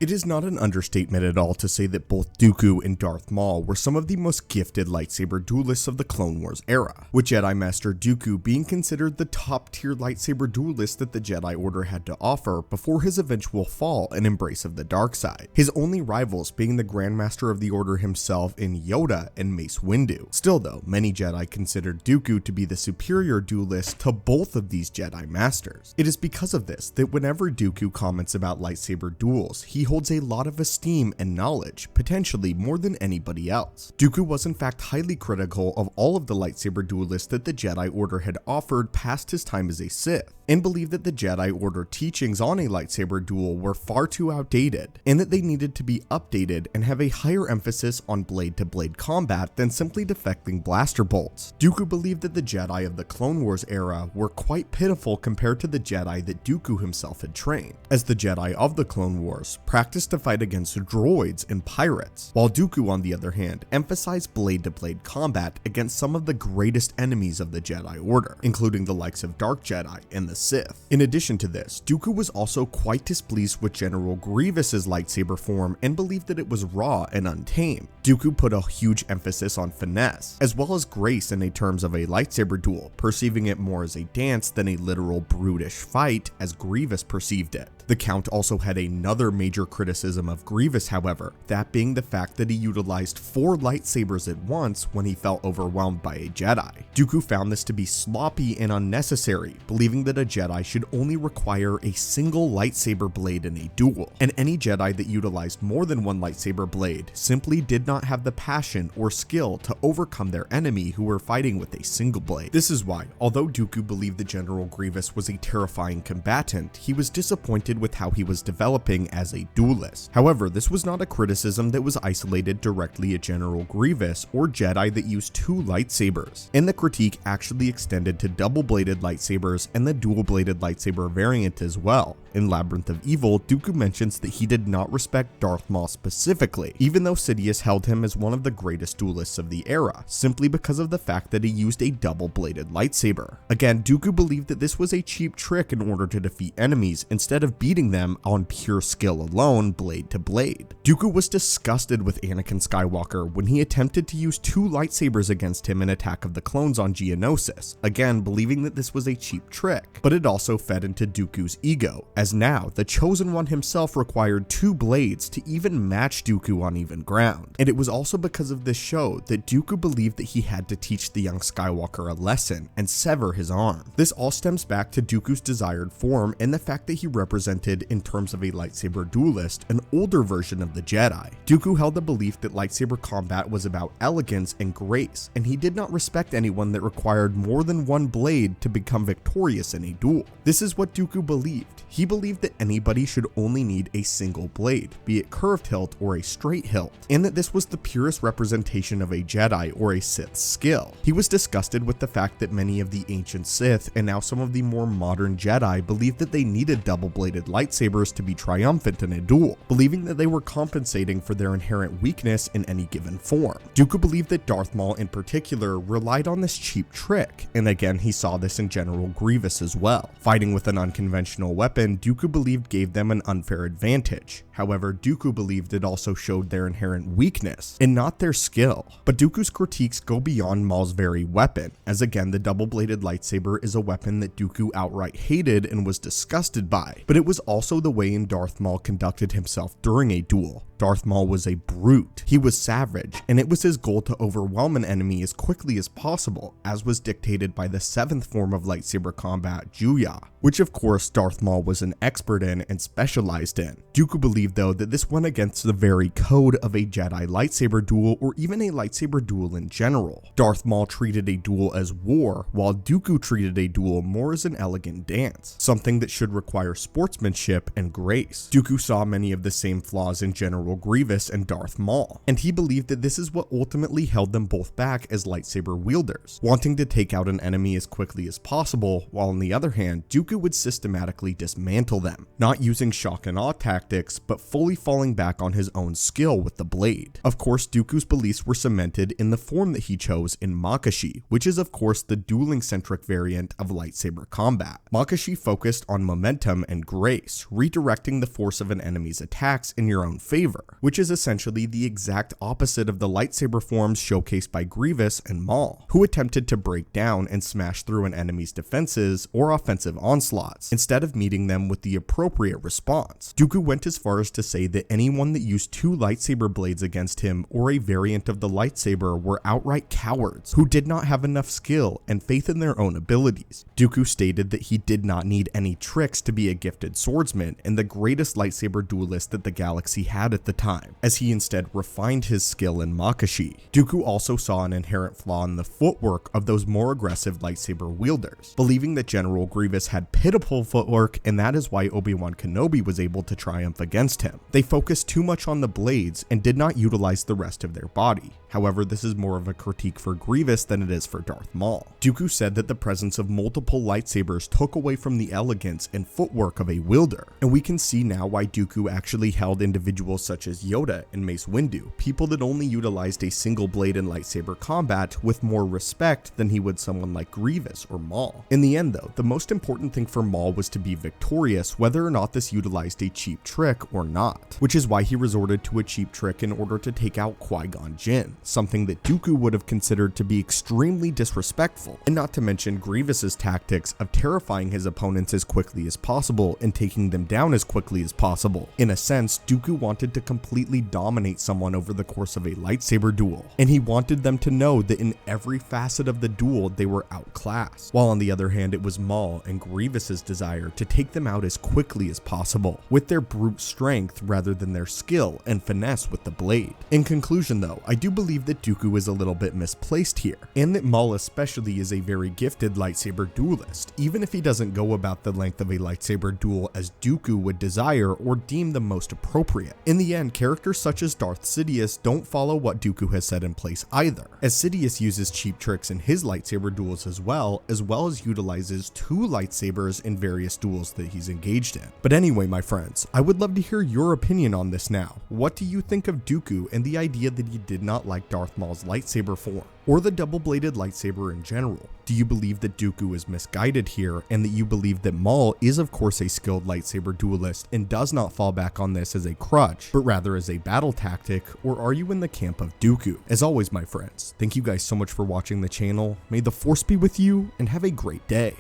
It is not an understatement at all to say that both Dooku and Darth Maul were some of the most gifted lightsaber duelists of the Clone Wars era, with Jedi Master Dooku being considered the top-tier lightsaber duelist that the Jedi Order had to offer before his eventual fall and embrace of the dark side, his only rivals being the Grand Master of the Order himself in Yoda and Mace Windu. Still though, many Jedi considered Dooku to be the superior duelist to both of these Jedi Masters. It is because of this that whenever Dooku comments about lightsaber duels, he holds a lot of esteem and knowledge, potentially more than anybody else. Dooku was in fact highly critical of all of the lightsaber duelists that the Jedi Order had offered past his time as a Sith, and believed that the Jedi Order teachings on a lightsaber duel were far too outdated, and that they needed to be updated and have a higher emphasis on blade-to-blade combat than simply deflecting blaster bolts. Dooku believed that the Jedi of the Clone Wars era were quite pitiful compared to the Jedi that Dooku himself had trained, as the Jedi of the Clone Wars practiced to fight against droids and pirates, while Dooku on the other hand emphasized blade-to-blade combat against some of the greatest enemies of the Jedi Order, including the likes of Dark Jedi and the Sith. In addition to this, Dooku was also quite displeased with General Grievous's lightsaber form and believed that it was raw and untamed. Dooku put a huge emphasis on finesse, as well as grace in terms of a lightsaber duel, perceiving it more as a dance than a literal brutish fight as Grievous perceived it. The Count also had another major criticism of Grievous, however, that being the fact that he utilized 4 lightsabers at once when he felt overwhelmed by a Jedi. Dooku found this to be sloppy and unnecessary, believing that a Jedi should only require a single lightsaber blade in a duel, and any Jedi that utilized more than one lightsaber blade simply did not have the passion or skill to overcome their enemy who were fighting with a single blade. This is why, although Dooku believed that General Grievous was a terrifying combatant, he was disappointed with how he was developing as a duelist. However, this was not a criticism that was isolated directly at General Grievous or Jedi that used 2 lightsabers, and the critique actually extended to double-bladed lightsabers and the dual-bladed lightsaber variant as well. In Labyrinth of Evil, Dooku mentions that he did not respect Darth Maul specifically, even though Sidious held him as one of the greatest duelists of the era, simply because of the fact that he used a double-bladed lightsaber. Again, Dooku believed that this was a cheap trick in order to defeat enemies instead of beating them on pure skill alone, blade to blade. Dooku was disgusted with Anakin Skywalker when he attempted to use 2 lightsabers against him in Attack of the Clones on Geonosis, again believing that this was a cheap trick, but it also fed into Dooku's ego, as now the Chosen One himself required 2 blades to even match Dooku on even ground. And it was also because of this show that Dooku believed that he had to teach the young Skywalker a lesson and sever his arm. This all stems back to Dooku's desired form and the fact that he represented, in terms of a lightsaber duelist, an older version of the Jedi. Dooku held the belief that lightsaber combat was about elegance and grace, and he did not respect anyone that required more than one blade to become victorious in a duel. This is what Dooku believed. He believed that anybody should only need a single blade, be it curved hilt or a straight hilt, and that this was the purest representation of a Jedi or a Sith's skill. He was disgusted with the fact that many of the ancient Sith and now some of the more modern Jedi believed that they needed double-bladed lightsabers to be triumphant in a duel, believing that they were compensating for their inherent weakness in any given form. Dooku believed that Darth Maul in particular relied on this cheap trick, and again he saw this in General Grievous as well. Fighting with an unconventional weapon, Dooku believed gave them an unfair advantage. However, Dooku believed it also showed their inherent weakness and not their skill. But Dooku's critiques go beyond Maul's very weapon, as again the double-bladed lightsaber is a weapon that Dooku outright hated and was disgusted by, but it was also the way in Darth Maul conducted himself during a duel. Darth Maul was a brute, he was savage, and it was his goal to overwhelm an enemy as quickly as possible, as was dictated by the 7th form of lightsaber combat, Juya, which of course Darth Maul was an expert in and specialized in. Dooku believed though that this went against the very code of a Jedi lightsaber duel or even a lightsaber duel in general. Darth Maul treated a duel as war, while Dooku treated a duel more as an elegant dance, something that should require sportsmanship and grace. Dooku saw many of the same flaws in General Grievous and Darth Maul, and he believed that this is what ultimately held them both back as lightsaber wielders, wanting to take out an enemy as quickly as possible, while on the other hand, Dooku would systematically dismantle them, not using shock and awe tactics, but but fully falling back on his own skill with the blade. Of course, Dooku's beliefs were cemented in the form that he chose in Makashi, which is of course the dueling-centric variant of lightsaber combat. Makashi focused on momentum and grace, redirecting the force of an enemy's attacks in your own favor, which is essentially the exact opposite of the lightsaber forms showcased by Grievous and Maul, who attempted to break down and smash through an enemy's defenses or offensive onslaughts, instead of meeting them with the appropriate response. Dooku went as far as to say that anyone that used two lightsaber blades against him or a variant of the lightsaber were outright cowards who did not have enough skill and faith in their own abilities. Dooku stated that he did not need any tricks to be a gifted swordsman and the greatest lightsaber duelist that the galaxy had at the time, as he instead refined his skill in Makashi. Dooku also saw an inherent flaw in the footwork of those more aggressive lightsaber wielders, believing that General Grievous had pitiful footwork, and that is why Obi-Wan Kenobi was able to triumph against him. They focused too much on the blades and did not utilize the rest of their body. However, this is more of a critique for Grievous than it is for Darth Maul. Dooku said that the presence of multiple lightsabers took away from the elegance and footwork of a wielder, and we can see now why Dooku actually held individuals such as Yoda and Mace Windu, people that only utilized a single blade in lightsaber combat, with more respect than he would someone like Grievous or Maul. In the end though, the most important thing for Maul was to be victorious, whether or not this utilized a cheap trick or not, which is why he resorted to a cheap trick in order to take out Qui-Gon Jinn, something that Dooku would have considered to be extremely disrespectful, and not to mention Grievous's tactics of terrifying his opponents as quickly as possible and taking them down as quickly as possible. In a sense, Dooku wanted to completely dominate someone over the course of a lightsaber duel, and he wanted them to know that in every facet of the duel they were outclassed, while on the other hand it was Maul and Grievous's desire to take them out as quickly as possible, with their brute strength rather than their skill and finesse with the blade. In conclusion though, I do believe that Dooku is a little bit misplaced here, and that Maul especially is a very gifted lightsaber duelist, even if he doesn't go about the length of a lightsaber duel as Dooku would desire or deem the most appropriate. In the end, characters such as Darth Sidious don't follow what Dooku has set in place either, as Sidious uses cheap tricks in his lightsaber duels as well as utilizes two lightsabers in various duels that he's engaged in. But anyway, my friends, I would love to hear your opinion on this now. What do you think of Dooku and the idea that he did not like Darth Maul's lightsaber form, or the double-bladed lightsaber in general? Do you believe that Dooku is misguided here, and that you believe that Maul is of course a skilled lightsaber duelist and does not fall back on this as a crutch, but rather as a battle tactic, or are you in the camp of Dooku? As always, my friends, thank you guys so much for watching the channel. May the Force be with you, and have a great day.